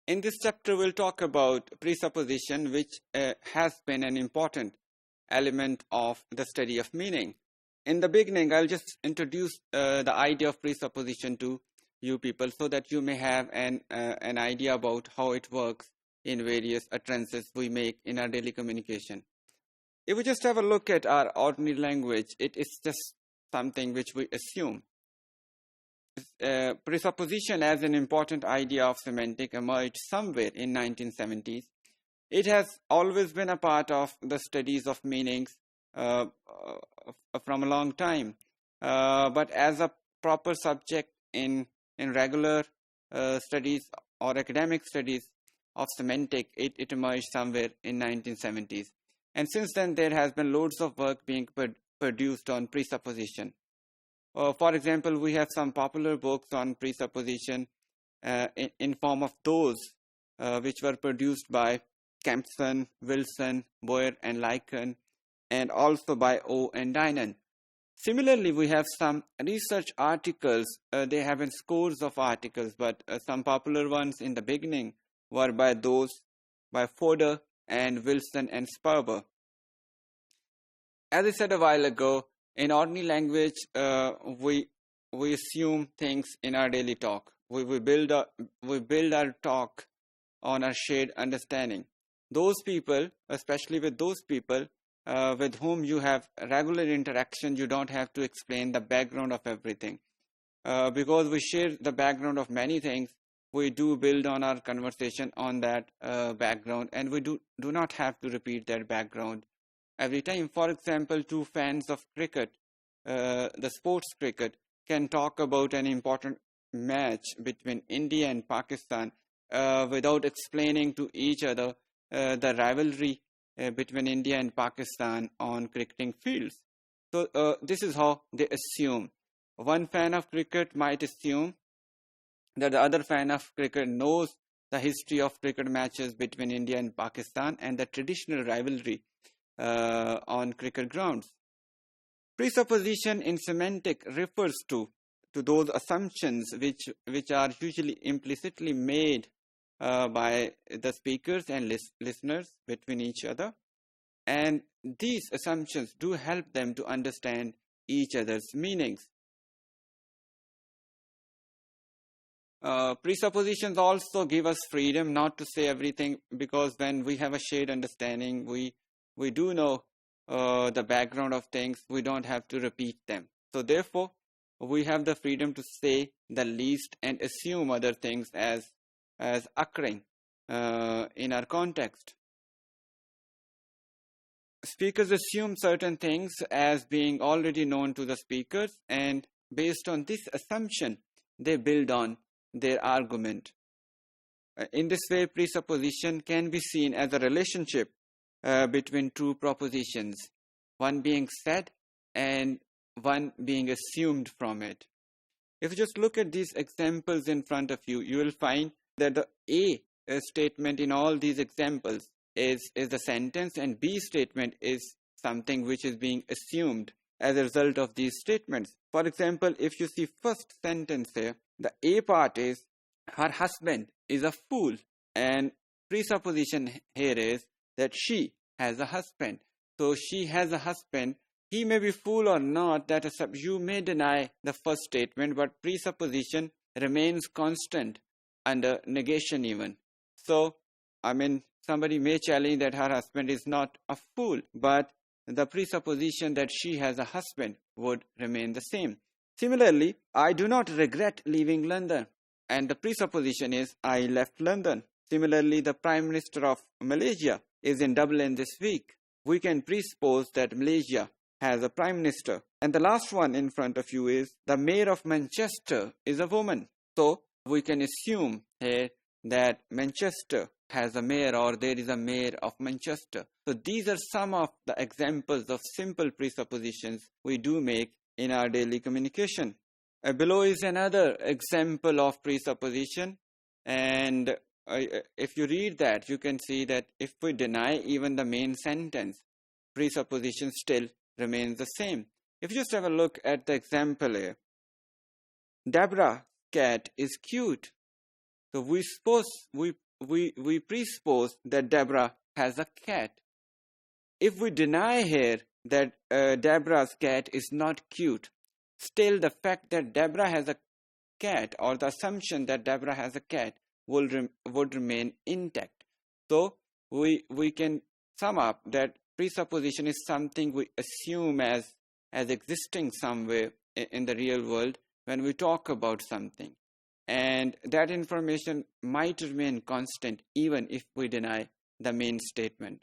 In this chapter, we'll talk about presupposition, which has been an important element of the study of meaning. In the beginning, I'll just introduce the idea of presupposition to you people so that you may have an idea about how it works in various utterances we make in our daily communication. If we just have a look at our ordinary language, it is just something which we assume. Presupposition as an important idea of semantics emerged somewhere in 1970s. It has always been a part of the studies of meanings from a long time, but as a proper subject in regular studies or academic studies of semantics, it emerged somewhere in 1970s. And since then, there has been loads of work being produced on presupposition. For example, we have some popular books on presupposition in form of those which were produced by Kempson, Wilson, Boer and Lycan, and also by Oh and Dinneen. Similarly, we have some research articles. They have been scores of articles, but some popular ones in the beginning were by Fodor and Wilson and Sperber. As I said a while ago, in ordinary language, we assume things in our daily talk. We build our talk on our shared understanding. Those people, especially with those people with whom you have regular interaction, you don't have to explain the background of everything. Because we share the background of many things, we do build on our conversation on that background, and we do not have to repeat that background every time. For example, two fans of cricket, the sports cricket, can talk about an important match between India and Pakistan without explaining to each other the rivalry between India and Pakistan on cricketing fields. So this is how they assume. One fan of cricket might assume that the other fan of cricket knows the history of cricket matches between India and Pakistan and the traditional rivalry on cricket grounds. Presupposition in semantics refers to those assumptions which are usually implicitly made by the speakers and listeners between each other, and these assumptions do help them to understand each other's meanings. Presuppositions also give us freedom not to say everything, because when we have a shared understanding, we do know the background of things. We don't have to repeat them. So therefore, we have the freedom to say the least and assume other things as occurring in our context. Speakers assume certain things as being already known to the speakers, and based on this assumption, they build on their argument. In this way, presupposition can be seen as a relationship between two propositions, one being said and one being assumed from it. If you just look at these examples in front of you, you will find that the A statement in all these examples is the sentence, and B statement is something which is being assumed as a result of these statements. For example, if you see first sentence here, the A part is, her husband is a fool, and presupposition here is that she has a husband. So she has a husband. He may be fool or not, that you may deny the first statement, but presupposition remains constant under negation even. So, somebody may challenge that her husband is not a fool, but the presupposition that she has a husband would remain the same. Similarly, I do not regret leaving London, and the presupposition is I left London. Similarly, the Prime Minister of Malaysia is in Dublin this week. We can presuppose that Malaysia has a Prime Minister. And the last one in front of you is the Mayor of Manchester is a woman. So we can assume here that Manchester has a mayor, or there is a mayor of Manchester. So these are some of the examples of simple presuppositions we do make in our daily communication. Below is another example of presupposition, and if you read that, you can see that if we deny even the main sentence, presupposition still remains the same. If you just have a look at the example here, Deborah's cat is cute. So we we presuppose that Deborah has a cat. If we deny here that Deborah's cat is not cute, still the fact that Deborah has a cat, or the assumption that Deborah has a cat, would remain intact. So we can sum up that presupposition is something we assume as existing somewhere in the real world when we talk about something. And that information might remain constant even if we deny the main statement.